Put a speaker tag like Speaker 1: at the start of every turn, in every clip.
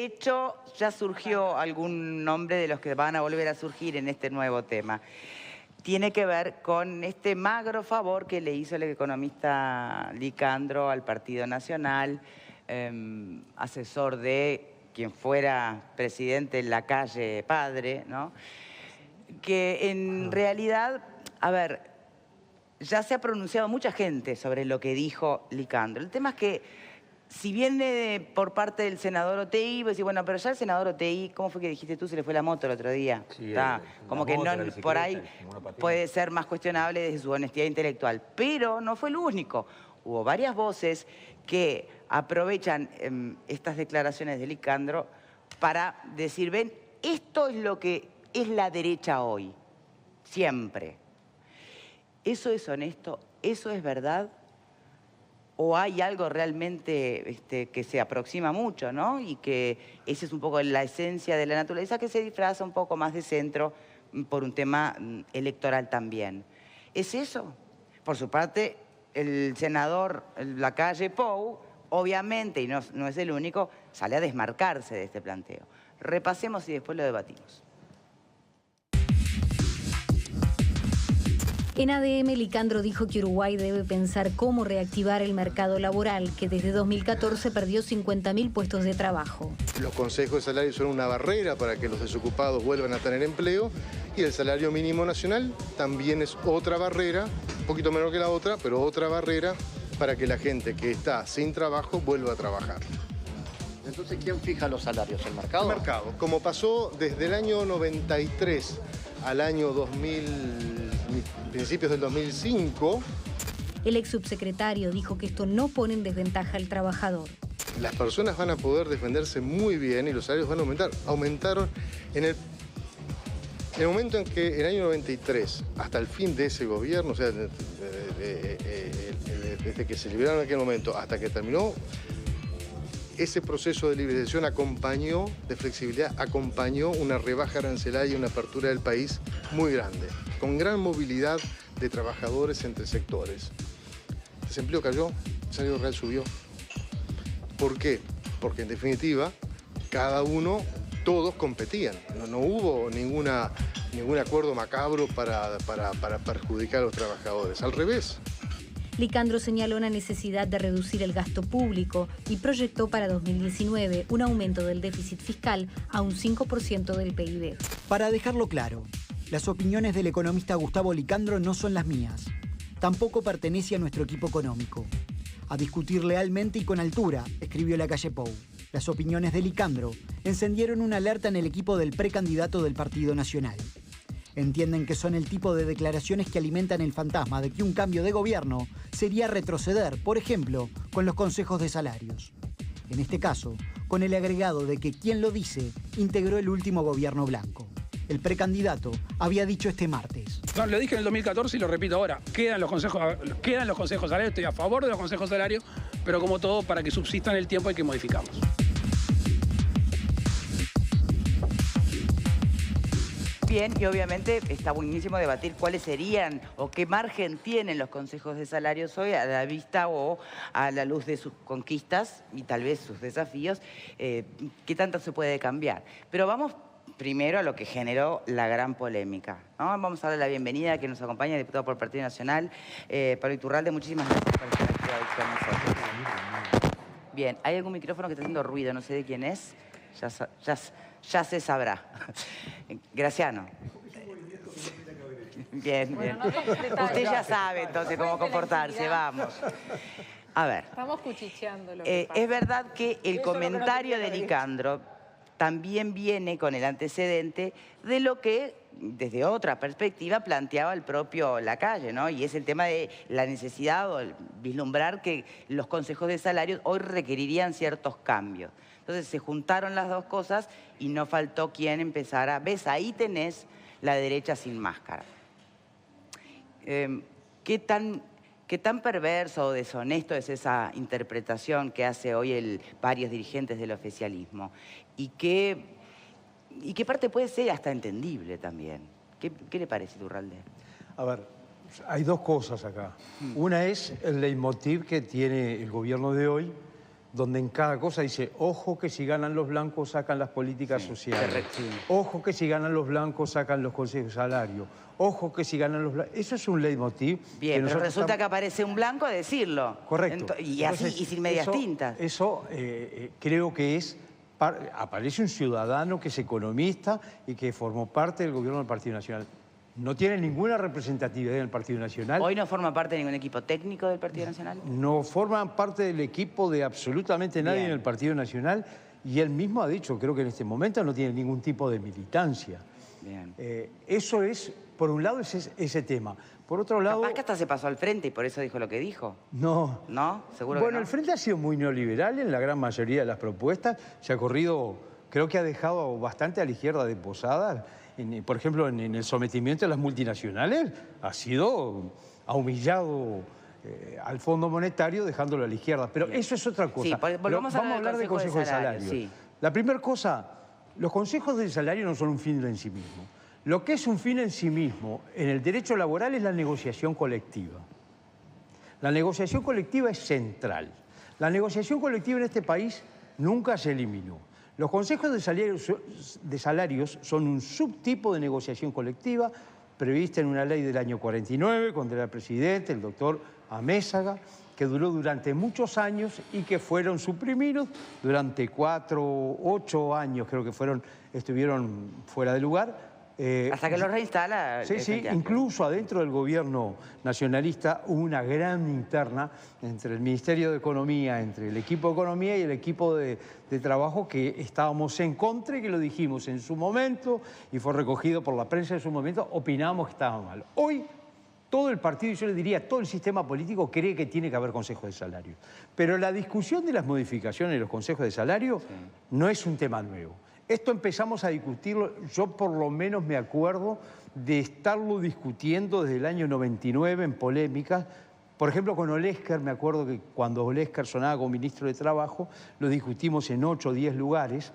Speaker 1: de hecho, ya surgió algún nombre de los que van a volver a surgir en este nuevo tema. Tiene que ver con este magro favor que le hizo el economista Licandro al Partido Nacional, asesor de quien fuera presidente Lacalle padre, ¿no? Que en realidad, a ver, ya se ha pronunciado mucha gente sobre lo que dijo Licandro. El tema es que, si viene por parte del senador Otegi, vos decís, bueno, pero ya el senador Otegi, ¿cómo fue que dijiste tú? Se le fue la moto el otro día.
Speaker 2: Sí,
Speaker 1: como que
Speaker 2: moto,
Speaker 1: no, por ahí puede ser más cuestionable desde su honestidad intelectual. Pero no fue el único. Hubo varias voces que aprovechan estas declaraciones de Licandro para decir, ven, esto es lo que es la derecha hoy, siempre. ¿Eso es honesto? ¿Eso es verdad? ¿O hay algo realmente que se aproxima mucho, ¿no? Y que esa es un poco la esencia de la naturaleza, que se disfraza un poco más de centro por un tema electoral también. ¿Es eso? Por su parte, el senador Lacalle Pou, obviamente, y no es el único, sale a desmarcarse de este planteo. Repasemos y después lo debatimos.
Speaker 3: En ADM, Licandro dijo que Uruguay debe pensar cómo reactivar el mercado laboral, que desde 2014 perdió 50.000 puestos de trabajo.
Speaker 4: Los consejos de salario son una barrera para que los desocupados vuelvan a tener empleo y el salario mínimo nacional también es otra barrera, un poquito menor que la otra, pero otra barrera para que la gente que está sin trabajo vuelva a trabajar.
Speaker 5: Entonces, ¿quién fija los salarios? ¿El mercado?
Speaker 4: El mercado. Como pasó desde el año 93 al año 2000, principios del 2005.
Speaker 3: El ex subsecretario dijo que esto no pone en desventaja al trabajador.
Speaker 4: Las personas van a poder defenderse muy bien y los salarios van a aumentar. Aumentaron en el momento en que, en el año 93, hasta el fin de ese gobierno, o sea, desde que se liberaron en aquel momento hasta que terminó, ese proceso de liberalización acompañó, de flexibilidad, acompañó una rebaja arancelaria y una apertura del país muy grande, con gran movilidad de trabajadores entre sectores. El desempleo cayó, el salario real subió. ¿Por qué? Porque en definitiva, todos competían. No hubo ningún acuerdo macabro para perjudicar a los trabajadores. Al revés.
Speaker 3: Licandro señaló la necesidad de reducir el gasto público y proyectó para 2019 un aumento del déficit fiscal a un 5% del PIB.
Speaker 6: Para dejarlo claro, las opiniones del economista Gustavo Licandro no son las mías. Tampoco pertenece a nuestro equipo económico. A discutir lealmente y con altura, escribió Lacalle Pou. Las opiniones de Licandro encendieron una alerta en el equipo del precandidato del Partido Nacional. Entienden que son el tipo de declaraciones que alimentan el fantasma de que un cambio de gobierno sería retroceder, por ejemplo, con los consejos de salarios. En este caso, con el agregado de que quien lo dice integró el último gobierno blanco. El precandidato había dicho este martes.
Speaker 7: No, lo dije en el 2014 y lo repito ahora. Quedan los consejos salarios, estoy a favor de los consejos salarios, pero como todo, para que subsistan el tiempo hay que modificarlos.
Speaker 1: Bien, y obviamente está buenísimo debatir cuáles serían o qué margen tienen los consejos de salarios hoy a la vista o a la luz de sus conquistas y tal vez sus desafíos, qué tanto se puede cambiar. Pero vamos primero a lo que generó la gran polémica, ¿no? Vamos a darle la bienvenida a quien nos acompaña, diputado por el Partido Nacional, Pablo Iturralde. Muchísimas gracias por estar aquí con nosotros. Bien, hay algún micrófono que está haciendo ruido, no sé de quién es. Ya se sabrá. Graciano. Bien, bien. Usted ya sabe entonces cómo comportarse, vamos. A ver.
Speaker 8: Estamos cuchicheando lo que pasa.
Speaker 1: Es verdad que el comentario de Licandro también viene con el antecedente de lo que, desde otra perspectiva, planteaba el propio Lacalle, ¿no? Y es el tema de la necesidad o el vislumbrar que los consejos de salarios hoy requerirían ciertos cambios. Entonces se juntaron las dos cosas y no faltó quien empezara. ¿Ves? Ahí tenés la derecha sin máscara. ¿Qué tan perverso o deshonesto es esa interpretación que hace hoy varios dirigentes del oficialismo? ¿Y qué parte puede ser hasta entendible también? ¿Qué le parece, Iturralde?
Speaker 2: A ver, hay dos cosas acá. Una es el leitmotiv que tiene el gobierno de hoy donde en cada cosa dice, ojo que si ganan los blancos sacan las políticas sociales, ojo que si ganan los blancos sacan los consejos de salario, ojo que si ganan los blancos... Eso es un leitmotiv.
Speaker 1: Bien, pero resulta que aparece un blanco a decirlo.
Speaker 2: Correcto.
Speaker 1: Y así, y sin medias tintas.
Speaker 2: Eso creo que es... Aparece un ciudadano que es economista y que formó parte del gobierno del Partido Nacional. No tiene ninguna representatividad en el Partido Nacional.
Speaker 1: ¿Hoy no forma parte de ningún equipo técnico del Partido Nacional?
Speaker 2: No forman parte del equipo de absolutamente nadie en el Partido Nacional y él mismo ha dicho, creo que en este momento no tiene ningún tipo de militancia.
Speaker 1: Bien.
Speaker 2: Eso es, por un lado, ese tema. Por otro lado...
Speaker 1: Capaz que hasta se pasó al frente y por eso dijo lo que dijo.
Speaker 2: No.
Speaker 1: ¿No? ¿Seguro
Speaker 2: bueno,
Speaker 1: que no?
Speaker 2: El frente ha sido muy neoliberal en la gran mayoría de las propuestas. Se ha corrido, creo que ha dejado bastante a la izquierda de Posadas. Por ejemplo, en el sometimiento de las multinacionales, ha humillado al Fondo Monetario dejándolo a la izquierda. Pero eso es otra cosa.
Speaker 1: Sí, vamos a
Speaker 2: hablar de Consejo de Salario.
Speaker 1: Sí.
Speaker 2: La primera cosa, los consejos de salario no son un fin en sí mismo. Lo que es un fin en sí mismo en el derecho laboral es la negociación colectiva. La negociación colectiva es central. La negociación colectiva en este país nunca se eliminó. Los consejos de salarios son un subtipo de negociación colectiva prevista en una ley del año 49, cuando era presidente el doctor Amézaga, que duró durante muchos años y que fueron suprimidos durante 4 o 8 años, creo que estuvieron fuera de lugar.
Speaker 1: Hasta que lo reinstala.
Speaker 2: Sí, incluso adentro del gobierno nacionalista hubo una gran interna entre el Ministerio de Economía, entre el equipo de Economía y el equipo de Trabajo, que estábamos en contra y que lo dijimos en su momento y fue recogido por la prensa en su momento, opinamos que estaba mal. Hoy todo el partido, y yo le diría todo el sistema político, cree que tiene que haber consejos de salario. Pero la discusión de las modificaciones de los consejos de salario no es un tema nuevo. Esto empezamos a discutirlo, yo por lo menos me acuerdo de estarlo discutiendo desde el año 99 en polémicas. Por ejemplo, con Olesker, me acuerdo que cuando Olesker sonaba como ministro de Trabajo, lo discutimos en 8 o 10 lugares,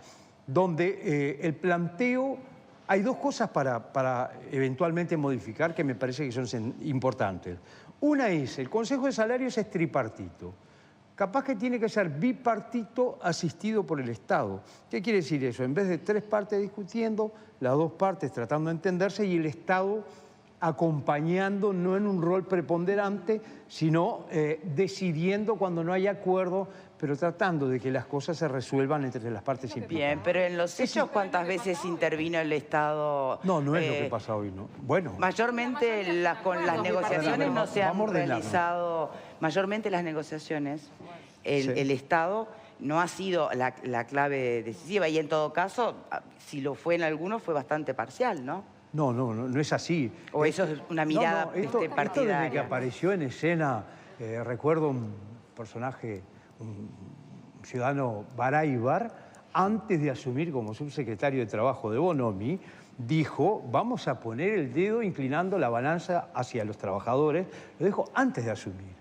Speaker 2: donde el planteo... Hay dos cosas para eventualmente modificar que me parece que son importantes. Una es, el Consejo de Salarios es tripartito. Capaz que tiene que ser bipartito asistido por el Estado. ¿Qué quiere decir eso? En vez de 3 partes discutiendo, las 2 partes tratando de entenderse y el Estado acompañando, no en un rol preponderante, sino decidiendo cuando no hay acuerdo, pero tratando de que las cosas se resuelvan entre las partes implicadas.
Speaker 1: Bien, pero en los hechos, ¿cuántas veces intervino el Estado?
Speaker 2: No, no es lo que pasa hoy, ¿no? Bueno.
Speaker 1: Mayormente con las negociaciones no se han realizado... Mayormente las negociaciones, el Estado no ha sido la clave decisiva y en todo caso, si lo fue en algunos, fue bastante parcial, ¿no?
Speaker 2: No es así.
Speaker 1: O eso es una mirada partidaria.
Speaker 2: Esto desde que apareció en escena, recuerdo un personaje, un ciudadano Baraybar, antes de asumir como subsecretario de Trabajo de Bonomi, dijo, vamos a poner el dedo inclinando la balanza hacia los trabajadores. Lo dijo antes de asumir.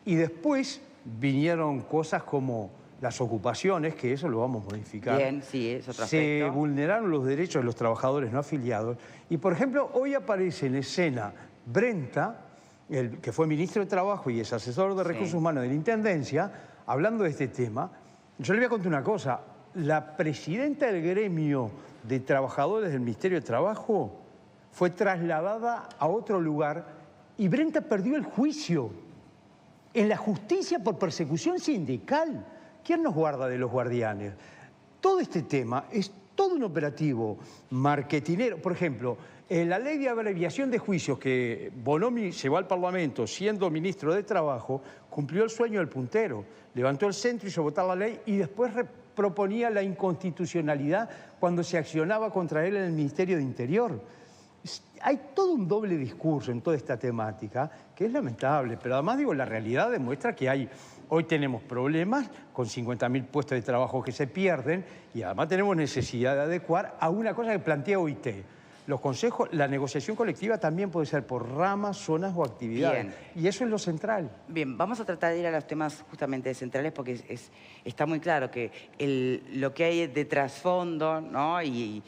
Speaker 2: Y después vinieron cosas como las ocupaciones, que eso lo vamos a modificar.
Speaker 1: Bien, sí, es otro aspecto.
Speaker 2: Se vulneraron los derechos de los trabajadores no afiliados. Y, por ejemplo, hoy aparece en escena Brenta, que fue ministro de Trabajo y es asesor de Recursos Humanos de la Intendencia, hablando de este tema. Yo le voy a contar una cosa. La presidenta del gremio de trabajadores del Ministerio de Trabajo fue trasladada a otro lugar y Brenta perdió el juicio en la justicia por persecución sindical. ¿Quién nos guarda de los guardianes? Todo este tema es todo un operativo marketinero. Por ejemplo, en la ley de abreviación de juicios que Bonomi llevó al Parlamento siendo ministro de Trabajo, cumplió el sueño del puntero. Levantó el centro, hizo votar la ley y después proponía la inconstitucionalidad cuando se accionaba contra él en el Ministerio de Interior. Hay todo un doble discurso en toda esta temática que es lamentable, pero además digo, la realidad demuestra que hoy tenemos problemas con 50.000 puestos de trabajo que se pierden y además tenemos necesidad de adecuar a una cosa que plantea OIT. Los consejos, la negociación colectiva también puede ser por ramas, zonas o actividades. Bien. Y eso es lo central.
Speaker 1: Bien, vamos a tratar de ir a los temas justamente centrales porque está muy claro que lo que hay de trasfondo, ¿no? y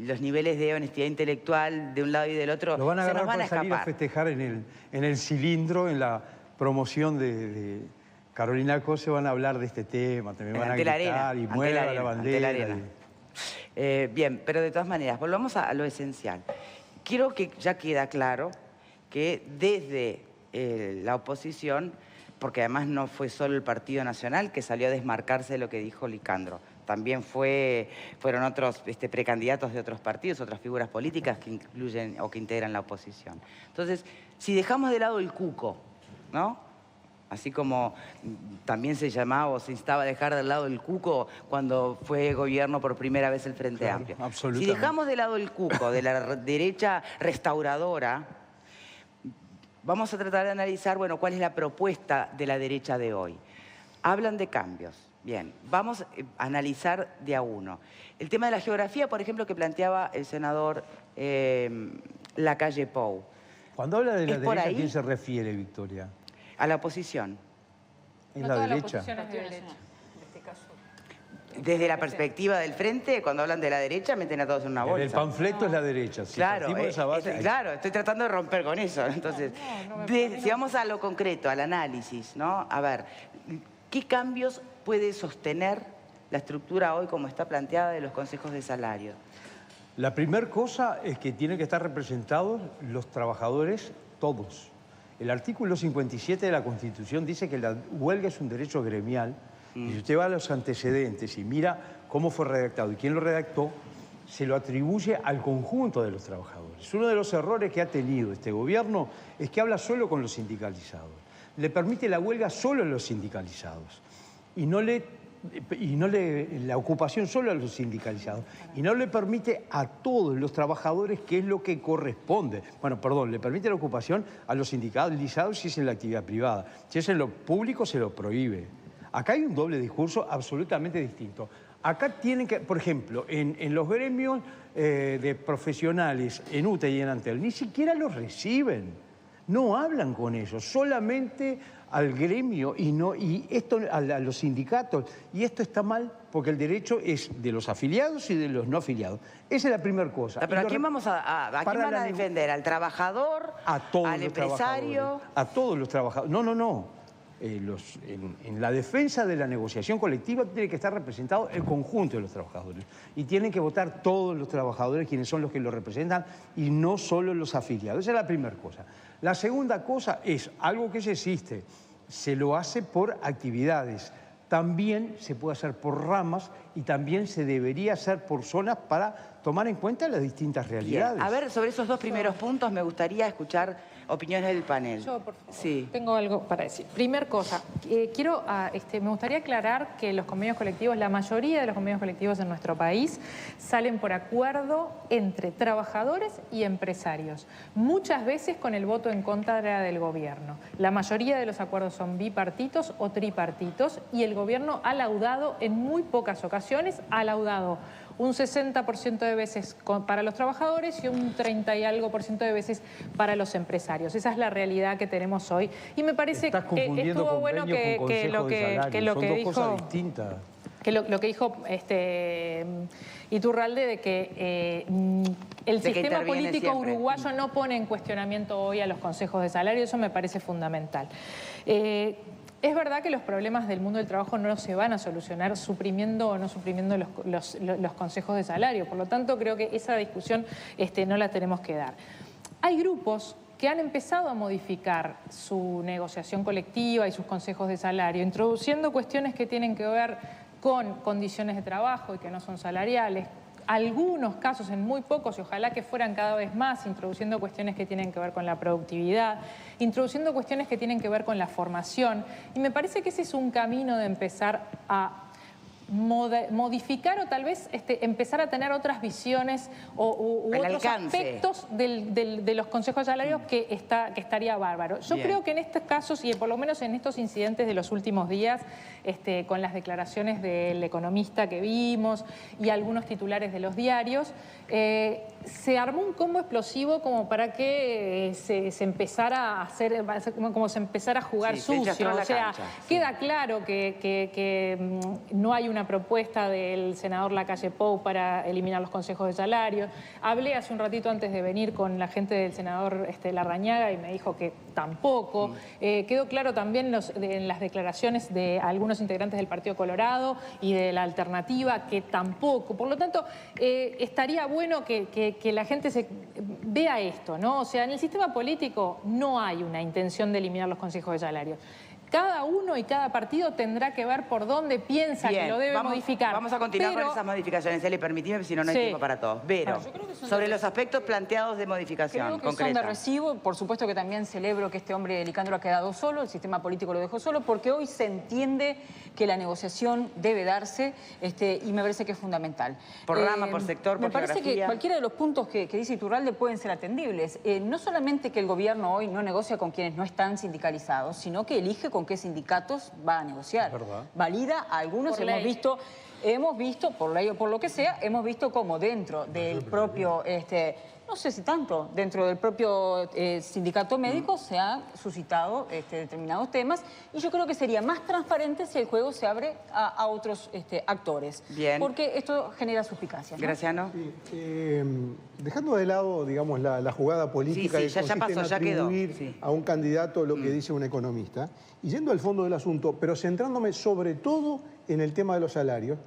Speaker 1: los niveles de honestidad intelectual de un lado y del otro
Speaker 2: lo van a
Speaker 1: se nos van a
Speaker 2: escapar. Salir a festejar en el cilindro, en la promoción de Carolina Cose van a hablar de este tema, también van a gritar y muevan la bandera.
Speaker 1: Bien, pero de todas maneras, volvamos a lo esencial. Quiero que ya queda claro que desde la oposición, porque además no fue solo el Partido Nacional que salió a desmarcarse de lo que dijo Licandro, también fueron otros precandidatos de otros partidos, otras figuras políticas que incluyen o que integran la oposición. Entonces, si dejamos de lado el cuco, ¿no? Así como también se llamaba o se instaba a dejar de lado el cuco cuando fue gobierno por primera vez el Frente Amplio. Si dejamos de lado el cuco de la derecha restauradora, vamos a tratar de analizar, bueno, cuál es la propuesta de la derecha de hoy. Hablan de cambios. Bien, vamos a analizar de a uno. El tema de la geografía, por ejemplo, que planteaba el senador Lacalle Pou.
Speaker 2: Cuando habla de la derecha, ¿a quién se refiere, Victoria?
Speaker 1: A la oposición.
Speaker 2: ¿Es la derecha?
Speaker 8: La oposición es de derecha, en este caso.
Speaker 1: Desde la perspectiva del frente, cuando hablan de la derecha, meten a todos en una bolsa.
Speaker 2: El panfleto es la derecha. Si
Speaker 1: claro,
Speaker 2: de esa base,
Speaker 1: claro, estoy tratando de romper con eso. Entonces, si vamos a lo concreto, al análisis, ¿no? A ver, ¿qué cambios puede sostener la estructura hoy como está planteada de los consejos de salario?
Speaker 2: La primera cosa es que tienen que estar representados los trabajadores todos. El artículo 57 de la Constitución dice que la huelga es un derecho gremial. Y si usted va a los antecedentes y mira cómo fue redactado y quién lo redactó, se lo atribuye al conjunto de los trabajadores. Uno de los errores que ha tenido este gobierno es que habla solo con los sindicalizados. Le permite la huelga solo a los sindicalizados. La ocupación solo a los sindicalizados. Y no le permite a todos los trabajadores qué es lo que corresponde. Bueno, perdón, le permite la ocupación a los sindicalizados si es en la actividad privada. Si es en lo público, se lo prohíbe. Acá hay un doble discurso absolutamente distinto. Acá tienen que, por ejemplo, en los gremios de profesionales, en UTE y en Antel, ni siquiera los reciben. No hablan con ellos, solamente al gremio y esto a los sindicatos. Y esto está mal porque el derecho es de los afiliados y de los no afiliados. Esa es la primera cosa.
Speaker 1: Pero ¿a quién vamos a quién van a defender? ¿Al trabajador?
Speaker 2: A todos
Speaker 1: ¿al empresario?
Speaker 2: A todos los trabajadores. No. En la defensa de la negociación colectiva tiene que estar representado el conjunto de los trabajadores. Y tienen que votar todos los trabajadores, quienes son los que los representan, y no solo los afiliados. Esa es la primera cosa. La segunda cosa es algo que ya existe. Se lo hace por actividades. También se puede hacer por ramas y también se debería hacer por zonas para tomar en cuenta las distintas realidades.
Speaker 1: Bien. A ver, sobre esos dos primeros puntos me gustaría escuchar opiniones del panel.
Speaker 8: Yo, por favor,
Speaker 1: sí.
Speaker 8: Tengo algo para decir. Primer cosa, me gustaría aclarar que los convenios colectivos, la mayoría de los convenios colectivos en nuestro país salen por acuerdo entre trabajadores y empresarios, muchas veces con el voto en contra del gobierno. La mayoría de los acuerdos son bipartitos o tripartitos y el gobierno ha laudado en muy pocas ocasiones, ha laudado un 60% de veces para los trabajadores y un 30 y algo % de veces para los empresarios. Esa es la realidad que tenemos hoy. Y me parece que estuvo bueno que lo que dijo Iturralde de que el sistema político uruguayo no pone en cuestionamiento hoy a los consejos de salario. Eso me parece fundamental. Es verdad que los problemas del mundo del trabajo no se van a solucionar suprimiendo o no suprimiendo los consejos de salario. Por lo tanto, creo que esa discusión no la tenemos que dar. Hay grupos que han empezado a modificar su negociación colectiva y sus consejos de salario, introduciendo cuestiones que tienen que ver con condiciones de trabajo y que no son salariales. Algunos casos, en muy pocos, y ojalá que fueran cada vez más, introduciendo cuestiones que tienen que ver con la productividad, introduciendo cuestiones que tienen que ver con la formación. Y me parece que ese es un camino de empezar a modificar o tal vez empezar a tener otras visiones u otros aspectos de los consejos de salarios que estaría bárbaro. Yo creo que en estos casos, y por lo menos en estos incidentes de los últimos días, con las declaraciones del economista que vimos y algunos titulares de los diarios, se armó un combo explosivo como para que se empezara a hacer, como se empezara a jugar sucio. O sea, queda claro que no hay una propuesta del senador Lacalle Pou para eliminar los consejos de salario. Hablé hace un ratito antes de venir con la gente del senador Larrañaga y me dijo que tampoco. Quedó claro también en las declaraciones de algunos integrantes del Partido Colorado y de la Alternativa que tampoco. Por lo tanto, estaría bueno que la gente vea esto, ¿no? O sea, en el sistema político no hay una intención de eliminar los consejos de salario. Cada uno y cada partido tendrá que ver por dónde piensa que lo debe modificar.
Speaker 1: Vamos a continuar con esas modificaciones, Eli, permitime, si no, no hay tiempo para todos. Vero, sobre los aspectos planteados de modificación
Speaker 9: creo que
Speaker 1: concreta.
Speaker 9: son de recibo. Por supuesto que también celebro que este hombre Licandro ha quedado solo, el sistema político lo dejó solo, porque hoy se entiende que la negociación debe darse y me parece que es fundamental.
Speaker 1: Por rama, por sector, por geografía.
Speaker 9: Me parece que cualquiera de los puntos que dice Iturralde pueden ser atendibles. No solamente que el gobierno hoy no negocia con quienes no están sindicalizados, sino que elige con qué sindicatos va a negociar. Valida a algunos, hemos visto, por ley o por lo que sea, hemos visto cómo dentro del propio, no sé si tanto, dentro del propio sindicato médico se han suscitado determinados temas y yo creo que sería más transparente si el juego se abre a otros actores.
Speaker 1: Bien.
Speaker 9: Porque esto genera suspicacia, ¿no?
Speaker 1: Graciano.
Speaker 10: Sí, dejando de lado, digamos, la jugada política que consiste en atribuir a un candidato lo que dice un economista, y yendo al fondo del asunto, pero centrándome sobre todo en el tema de los salarios.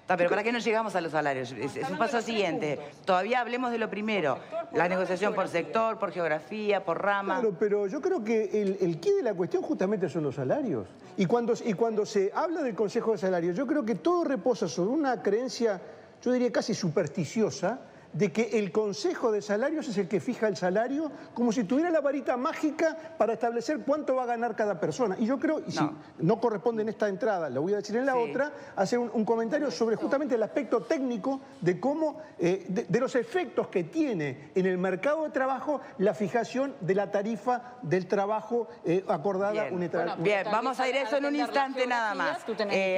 Speaker 1: Pero ¿para qué no llegamos a los salarios? Es un paso siguiente. Todavía hablemos de lo primero. La negociación por sector, por geografía, por rama.
Speaker 10: Claro, pero yo creo que el quid de la cuestión justamente son los salarios. Y cuando se habla del Consejo de Salarios, yo creo que todo reposa sobre una creencia, yo diría casi supersticiosa, de que el Consejo de Salarios es el que fija el salario como si tuviera la varita mágica para establecer cuánto va a ganar cada persona. Y yo creo, y si no corresponde en esta entrada, lo voy a decir en la otra, hacer un comentario sobre justamente el aspecto técnico de cómo, de los efectos que tiene en el mercado de trabajo la fijación de la tarifa del trabajo acordada unilateralmente.
Speaker 1: Bien, vamos a ir a eso en un instante nada más.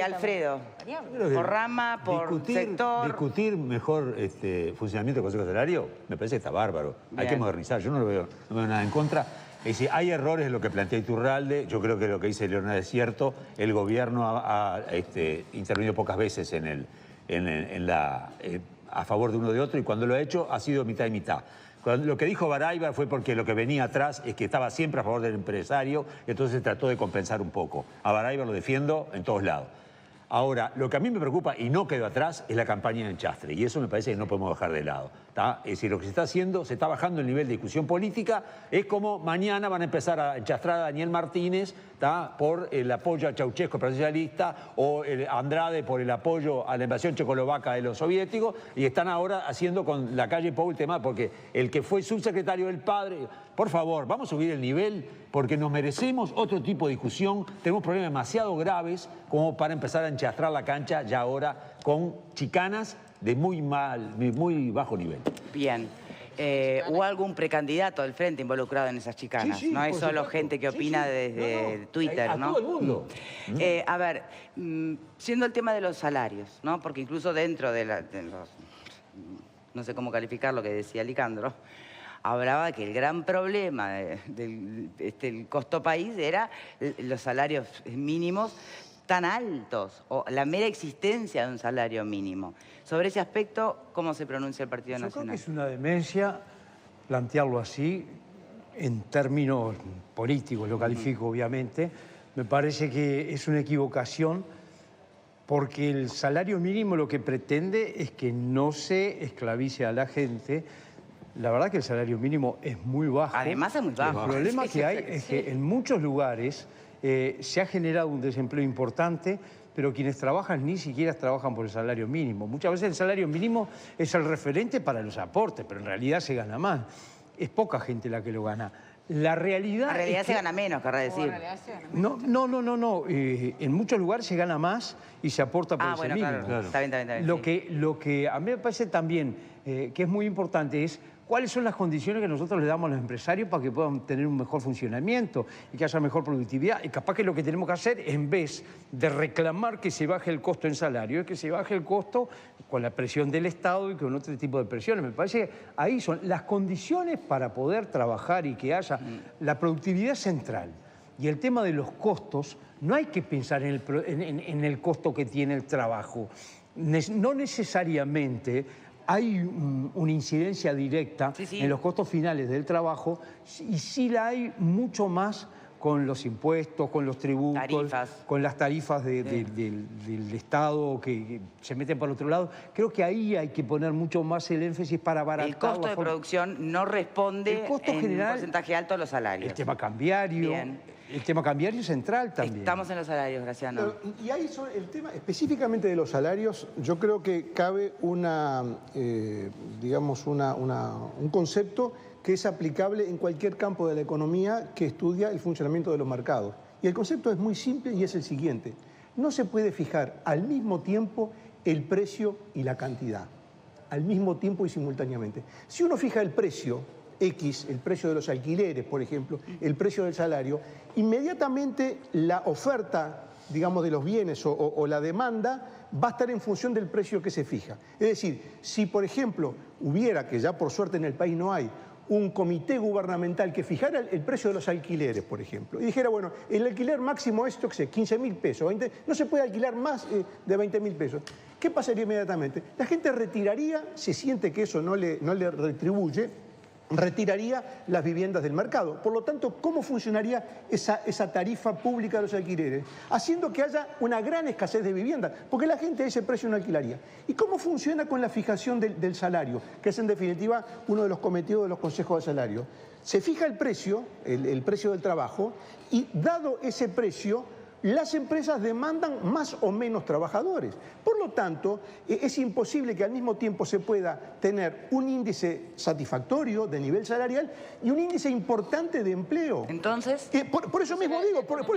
Speaker 1: Alfredo, por rama, por sector.
Speaker 11: Discutir mejor funcionamiento del Consejo de Salario, me parece que está bárbaro. Bien. Hay que modernizar, yo no veo nada en contra. Es decir, hay errores en lo que plantea Iturralde, yo creo que lo que dice Leonardo es cierto, el gobierno ha intervenido pocas veces a favor de uno de otro y cuando lo ha hecho ha sido mitad y mitad. Lo que dijo Baraybar fue porque lo que venía atrás es que estaba siempre a favor del empresario, entonces trató de compensar un poco. A Baraybar lo defiendo en todos lados. Ahora, lo que a mí me preocupa, y no quedó atrás, es la campaña de enchastre. Y eso me parece que no podemos dejar de lado. ¿Tá? Es decir, lo que se está haciendo, se está bajando el nivel de discusión política. Es como mañana van a empezar a enchastrar a Daniel Martínez, ¿tá? Por el apoyo a Ceausescu, el Partido Socialista, o Andrade por el apoyo a la invasión checoslovaca de los soviéticos. Y están ahora haciendo con Lacalle Pou el tema, porque el que fue subsecretario del padre... Por favor, vamos a subir el nivel porque nos merecemos otro tipo de discusión. Tenemos problemas demasiado graves como para empezar a enchastrar la cancha ya ahora con chicanas de muy bajo nivel.
Speaker 1: Bien. ¿Hubo algún precandidato del Frente involucrado en esas chicanas? No es solo gente que opina desde Twitter, ¿no?
Speaker 11: A todo el mundo.
Speaker 1: A ver, siendo el tema de los salarios, ¿no? Porque incluso dentro de los... No sé cómo calificar lo que decía Licandro. Hablaba que el gran problema del costo país era los salarios mínimos tan altos o la mera existencia de un salario mínimo. Sobre ese aspecto, ¿cómo se pronuncia el Partido Nacional?
Speaker 2: Yo creo que es una demencia plantearlo así, en términos políticos, lo califico obviamente. Me parece que es una equivocación porque el salario mínimo lo que pretende es que no se esclavice a la gente. La verdad que el salario mínimo es muy bajo.
Speaker 1: Además es muy bajo.
Speaker 2: El problema que hay es que en muchos lugares se ha generado un desempleo importante, pero quienes trabajan ni siquiera trabajan por el salario mínimo. Muchas veces el salario mínimo es el referente para los aportes, pero en realidad se gana más. Es poca gente la que lo gana. La realidad
Speaker 1: se gana menos, querrá decir.
Speaker 2: No. En muchos lugares se gana más y se aporta por ese mínimo.
Speaker 1: Claro. Está bien.
Speaker 2: Lo que a mí me parece también que es muy importante es cuáles son las condiciones que nosotros le damos a los empresarios para que puedan tener un mejor funcionamiento y que haya mejor productividad. Y capaz que lo que tenemos que hacer, en vez de reclamar que se baje el costo en salario, es que se baje el costo con la presión del Estado y con otro tipo de presiones. Me parece que ahí son las condiciones para poder trabajar y que haya la productividad central. Y el tema de los costos, no hay que pensar en el costo que tiene el trabajo. No necesariamente hay una incidencia directa en los costos finales del trabajo, y sí la hay mucho más con los impuestos, con los tributos, con las tarifas del Estado que se meten por otro lado. Creo que ahí hay que poner mucho más el énfasis para abaratar.
Speaker 1: El costo de producción no responde en un porcentaje alto a los salarios.
Speaker 2: El tema cambiario. El tema cambiario central también.
Speaker 1: Estamos en los salarios, Graciano.
Speaker 10: Y ahí el tema específicamente de los salarios, yo creo que cabe digamos un concepto que es aplicable en cualquier campo de la economía que estudia el funcionamiento de los mercados. Y el concepto es muy simple y es el siguiente. No se puede fijar al mismo tiempo el precio y la cantidad. Al mismo tiempo y simultáneamente. Si uno fija el precio X, el precio de los alquileres, por ejemplo, el precio del salario, inmediatamente la oferta, digamos, de los bienes o la demanda va a estar en función del precio que se fija. Es decir, si, por ejemplo, hubiera, que ya por suerte en el país no hay, un comité gubernamental que fijara el precio de los alquileres, por ejemplo, y dijera, bueno, el alquiler máximo es, yo qué sé, 15.000 pesos, 20, no se puede alquilar más de 20.000 pesos. ¿Qué pasaría inmediatamente? La gente retiraría, se siente que eso no le retribuye, retiraría las viviendas del mercado. Por lo tanto, ¿cómo funcionaría esa tarifa pública de los alquileres? Haciendo que haya una gran escasez de viviendas, porque la gente a ese precio no alquilaría. ¿Y cómo funciona con la fijación del salario? Que es en definitiva uno de los cometidos de los consejos de salario. Se fija el precio, el precio del trabajo, y dado ese precio, las empresas demandan más o menos trabajadores. Por lo tanto, es imposible que al mismo tiempo se pueda tener un índice satisfactorio de nivel salarial y un índice importante de empleo.
Speaker 1: Entonces...
Speaker 10: Por eso mismo digo, por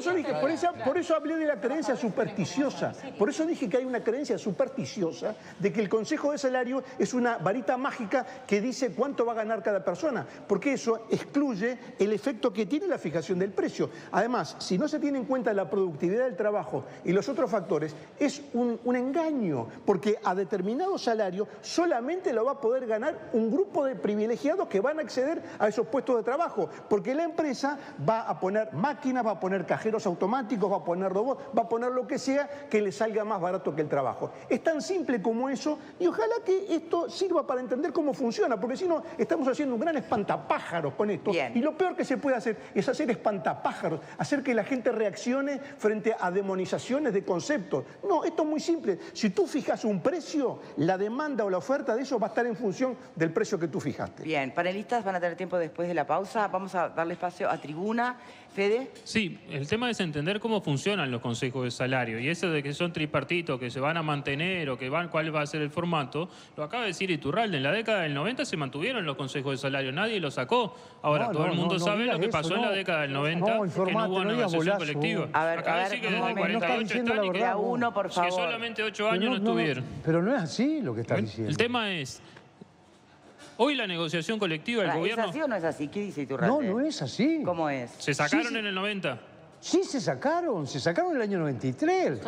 Speaker 10: eso hablé de la creencia supersticiosa. Por eso dije que hay una creencia supersticiosa de que el Consejo de Salario es una varita mágica que dice cuánto va a ganar cada persona, porque eso excluye el efecto que tiene la fijación del precio. Además, si no se tiene en cuenta la productividad del trabajo y los otros factores, es un engaño, porque a determinado salario solamente lo va a poder ganar un grupo de privilegiados que van a acceder a esos puestos de trabajo, porque la empresa va a poner máquinas, va a poner cajeros automáticos, va a poner robots, va a poner lo que sea que le salga más barato que el trabajo. Es tan simple como eso, y ojalá que esto sirva para entender cómo funciona, porque si no, estamos haciendo un gran espantapájaros con esto. Bien. Y lo peor que se puede hacer es hacer espantapájaros, hacer que la gente reaccione frente a demonizaciones de conceptos. No, esto es muy simple. Si tú fijas un precio, la demanda o la oferta de eso va a estar en función del precio que tú fijaste.
Speaker 1: Bien, panelistas van a tener tiempo después de la pausa. Vamos a darle espacio a tribuna. Fede.
Speaker 12: Sí, el tema es entender cómo funcionan los consejos de salario. Y eso de que son tripartitos, que se van a mantener o que cuál va a ser el formato, lo acaba de decir Iturralde. En la década del 90 se mantuvieron los consejos de salario, nadie los sacó. Ahora todo el mundo sabe lo que pasó en la década del 90, que no hubo negociación colectiva.
Speaker 1: A ver,
Speaker 12: que desde 48 están y que
Speaker 1: a uno, por favor.
Speaker 12: Que solamente 8 años no estuvieron.
Speaker 2: Pero no es así lo que está diciendo.
Speaker 12: El tema es... Hoy la negociación colectiva del gobierno...
Speaker 1: ¿Es así o no es así? ¿Qué dice Iturralde?
Speaker 2: No, no es así.
Speaker 1: ¿Cómo es?
Speaker 12: ¿Se sacaron en el 90?
Speaker 2: Sí, se sacaron en el año 93.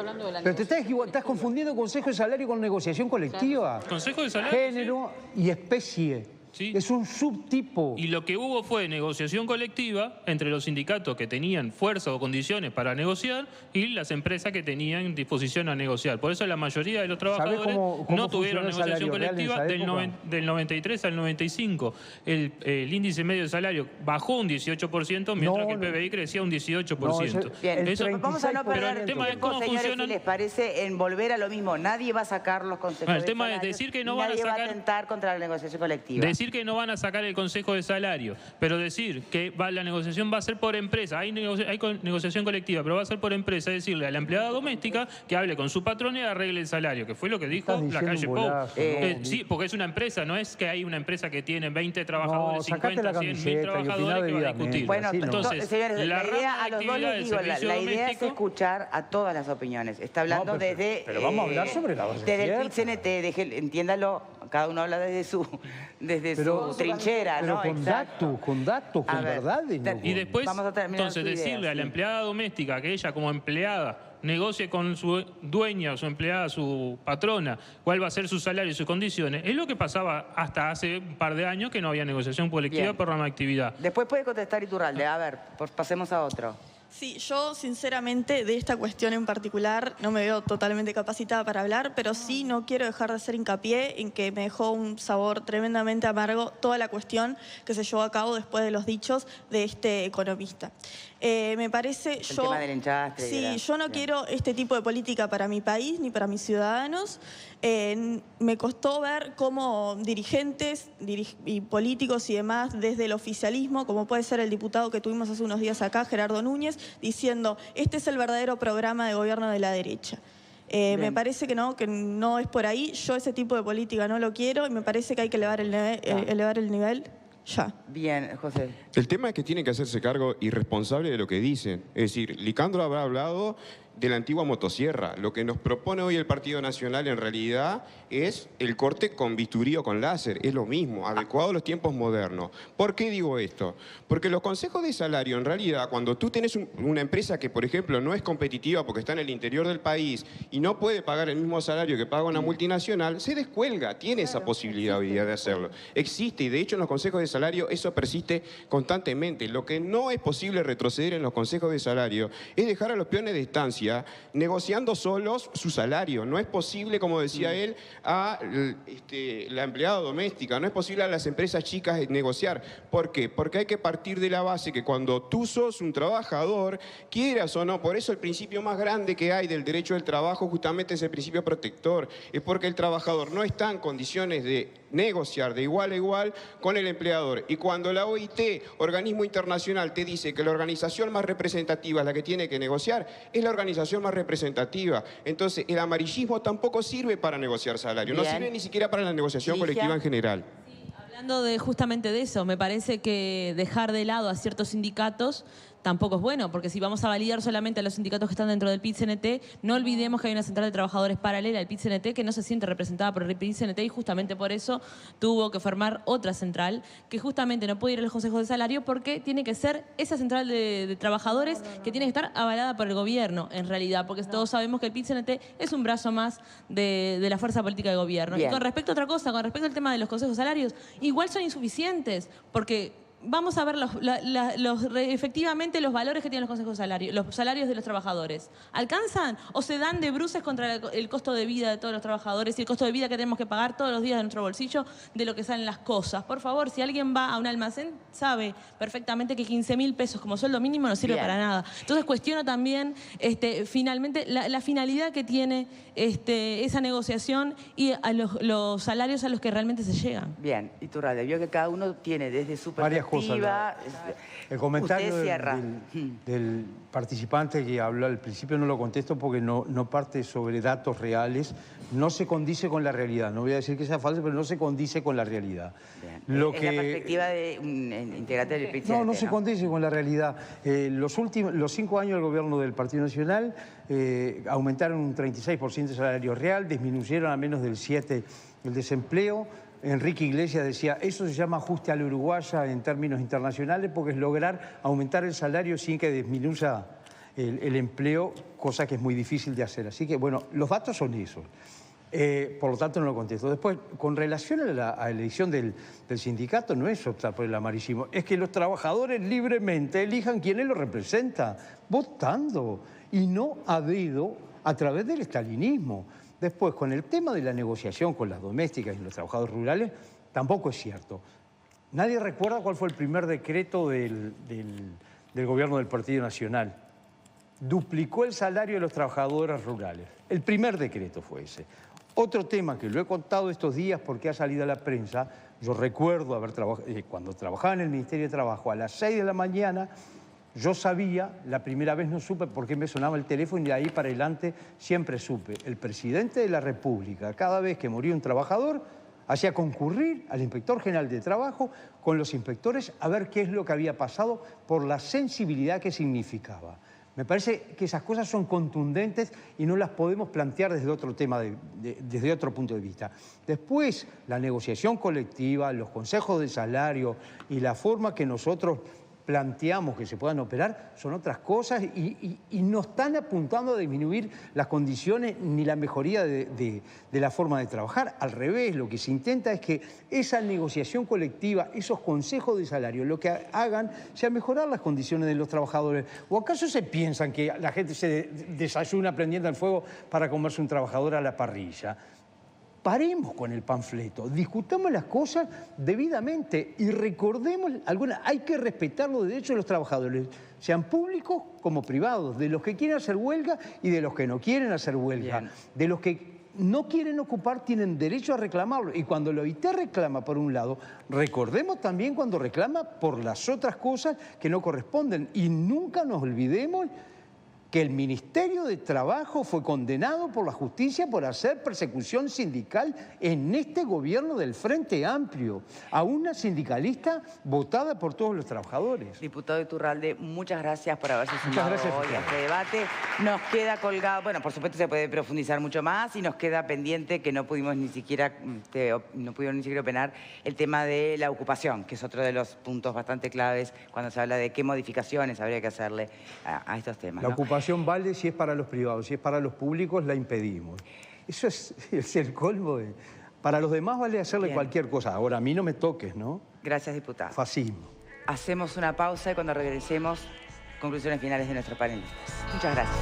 Speaker 2: Pero te estás confundiendo consejo de salario con negociación colectiva.
Speaker 12: Consejo de salario.
Speaker 2: Género y especie. Sí. Es un subtipo.
Speaker 12: Y lo que hubo fue negociación colectiva entre los sindicatos que tenían fuerza o condiciones para negociar y las empresas que tenían disposición a negociar. Por eso la mayoría de los trabajadores no tuvieron negociación colectiva del 93 al 95. El índice medio de salario bajó un 18%, mientras que el PBI crecía un 18%.
Speaker 1: Bien, vamos a no perder el tema de cómo funcionan. Si les parece, en volver a lo mismo, nadie va a sacar los consejos de salario. El tema es decir que no van a sacar... Nadie va a atentar contra la negociación colectiva.
Speaker 12: Decir que no van a sacar el consejo de salario, pero decir que la negociación va a ser por empresa, hay negociación colectiva, pero va a ser por empresa, decirle a la empleada doméstica que hable con su patrón y arregle el salario, que fue lo que dijo la calle Pou. Sí, porque es una empresa, no es que hay una empresa que tiene 20 trabajadores, 50, 100, 1000 trabajadores que va a discutir.
Speaker 1: Bueno, entonces, señores, la idea a los dos les digo, la idea es escuchar a todas las opiniones. Está hablando desde...
Speaker 2: Pero vamos a hablar sobre la base.
Speaker 1: Desde el PIT-CNT, entiéndalo, cada uno habla desde su trinchera, ¿no?
Speaker 2: Pero con datos, con verdades. ¿No?
Speaker 12: Y después, entonces, decirle a la empleada doméstica que ella como empleada negocie con su dueña, su empleada, su patrona, cuál va a ser su salario y sus condiciones, es lo que pasaba hasta hace un par de años, que no había negociación colectiva por rama de actividad.
Speaker 1: Después puede contestar Iturralde. A ver, pasemos a otro.
Speaker 13: Sí, yo sinceramente de esta cuestión en particular no me veo totalmente capacitada para hablar, pero sí no quiero dejar de hacer hincapié en que me dejó un sabor tremendamente amargo toda la cuestión que se llevó a cabo después de los dichos de este economista. Me parece...
Speaker 1: El tema del enchastre.
Speaker 13: Sí, yo no quiero este tipo de política para mi país ni para mis ciudadanos. Me costó ver cómo dirigentes y políticos y demás desde el oficialismo, como puede ser el diputado que tuvimos hace unos días acá, Gerardo Núñez, diciendo, este es el verdadero programa de gobierno de la derecha. Me parece que no es por ahí. Yo ese tipo de política no lo quiero y me parece que hay que elevar el nivel ya.
Speaker 1: Bien, José.
Speaker 14: El tema es que tiene que hacerse cargo y responsable de lo que dicen. Es decir, Licandro habrá hablado de la antigua motosierra. Lo que nos propone hoy el Partido Nacional en realidad es el corte con bisturí o con láser. Es lo mismo, adecuado a los tiempos modernos. ¿Por qué digo esto? Porque los consejos de salario, en realidad, cuando tú tienes una empresa que, por ejemplo, no es competitiva porque está en el interior del país y no puede pagar el mismo salario que paga una multinacional, se descuelga, tiene esa posibilidad hoy día de hacerlo. Existe, y de hecho en los consejos de salario eso persiste constantemente. Lo que no es posible retroceder en los consejos de salario es dejar a los peones de estancia negociando solos su salario. No es posible, como decía él, a la empleada doméstica, no es posible a las empresas chicas negociar. ¿Por qué? Porque hay que partir de la base que cuando tú sos un trabajador, quieras o no, por eso el principio más grande que hay del derecho del trabajo justamente es el principio protector, es porque el trabajador no está en condiciones de negociar de igual a igual con el empleador. Y cuando la OIT, organismo internacional, te dice que la organización más representativa es la que tiene que negociar, es la organización más representativa. Entonces, el amarillismo tampoco sirve para negociar salario, no sirve ni siquiera para la negociación colectiva en general.
Speaker 15: Hablando justamente de eso, me parece que dejar de lado a ciertos sindicatos tampoco es bueno, porque si vamos a validar solamente a los sindicatos que están dentro del PIT-CNT, no olvidemos que hay una central de trabajadores paralela al PIT-CNT que no se siente representada por el PIT-CNT y justamente por eso tuvo que formar otra central que justamente no puede ir a los consejos de salario porque tiene que ser esa central de trabajadores que tiene que estar avalada por el gobierno en realidad, porque todos sabemos que el PIT-CNT es un brazo más de la fuerza política de gobierno. Bien. Y con respecto a otra cosa, con respecto al tema de los consejos de salarios, igual son insuficientes porque... Vamos a ver efectivamente los valores que tienen los consejos de salario, los salarios de los trabajadores. ¿Alcanzan o se dan de bruces contra el costo de vida de todos los trabajadores y el costo de vida que tenemos que pagar todos los días de nuestro bolsillo de lo que salen las cosas? Por favor, si alguien va a un almacén, sabe perfectamente que 15.000 pesos como sueldo mínimo no sirve para nada. Entonces cuestiono también finalmente la finalidad que tiene esa negociación y a los salarios a los que realmente se llegan.
Speaker 1: Bien, Iturralde, vio que cada uno tiene desde su perspectiva.
Speaker 2: El comentario del participante que habló al principio no lo contesto porque no parte sobre datos reales, no se condice con la realidad. No voy a decir que sea falso, pero no se condice con la realidad.
Speaker 1: La perspectiva de un integrante del PIT.
Speaker 2: No se condice con la realidad. Los 5 años del gobierno del Partido Nacional aumentaron un 36% el salario real, disminuyeron a menos del 7% el desempleo. Enrique Iglesias decía, eso se llama ajuste a la uruguaya en términos internacionales porque es lograr aumentar el salario sin que disminuya el empleo, cosa que es muy difícil de hacer. Así que, bueno, los datos son esos. Por lo tanto, no lo contesto. Después, con relación a la elección del sindicato, no es optar por el amarillismo, es que los trabajadores libremente elijan quiénes los representa, votando, y no a dedo a través del estalinismo. Después, con el tema de la negociación con las domésticas y los trabajadores rurales, tampoco es cierto. Nadie recuerda cuál fue el primer decreto del gobierno del Partido Nacional. Duplicó el salario de los trabajadores rurales. El primer decreto fue ese. Otro tema que lo he contado estos días porque ha salido a la prensa, yo recuerdo cuando trabajaba en el Ministerio de Trabajo a las 6 de la mañana, yo sabía, la primera vez no supe por qué me sonaba el teléfono y de ahí para adelante siempre supe. El presidente de la República, cada vez que moría un trabajador, hacía concurrir al inspector general de trabajo con los inspectores a ver qué es lo que había pasado por la sensibilidad que significaba. Me parece que esas cosas son contundentes y no las podemos plantear desde otro tema, desde otro punto de vista. Después, la negociación colectiva, los consejos de salario y la forma que nosotros planteamos que se puedan operar son otras cosas y no están apuntando a disminuir las condiciones ni la mejoría de la forma de trabajar. Al revés, lo que se intenta es que esa negociación colectiva, esos consejos de salario, lo que hagan sea mejorar las condiciones de los trabajadores. ¿O acaso se piensan que la gente se desayuna prendiendo el fuego para comerse un trabajador a la parrilla? Paremos con el panfleto, discutamos las cosas debidamente y recordemos hay que respetar los derechos de los trabajadores, sean públicos como privados, de los que quieren hacer huelga y de los que no quieren hacer huelga. Bien. De los que no quieren ocupar tienen derecho a reclamarlo. Y cuando la OIT reclama por un lado, recordemos también cuando reclama por las otras cosas que no corresponden. Y nunca nos olvidemos que el Ministerio de Trabajo fue condenado por la justicia por hacer persecución sindical en este gobierno del Frente Amplio, a una sindicalista votada por todos los trabajadores.
Speaker 1: Diputado Iturralde, muchas gracias por haberse sumado hoy a este debate. Nos queda colgado, bueno, por supuesto se puede profundizar mucho más y nos queda pendiente que no pudimos ni siquiera opinar el tema de la ocupación, que es otro de los puntos bastante claves cuando se habla de qué modificaciones habría que hacerle a estos temas.
Speaker 2: La ocupación vale si es para los privados, si es para los públicos la impedimos. Eso es el colmo de... Para los demás vale hacerle cualquier cosa. Ahora, a mí no me toques, ¿no?
Speaker 1: Gracias, diputado.
Speaker 2: Fascismo.
Speaker 1: Hacemos una pausa y cuando regresemos, conclusiones finales de nuestros panelistas. Muchas gracias.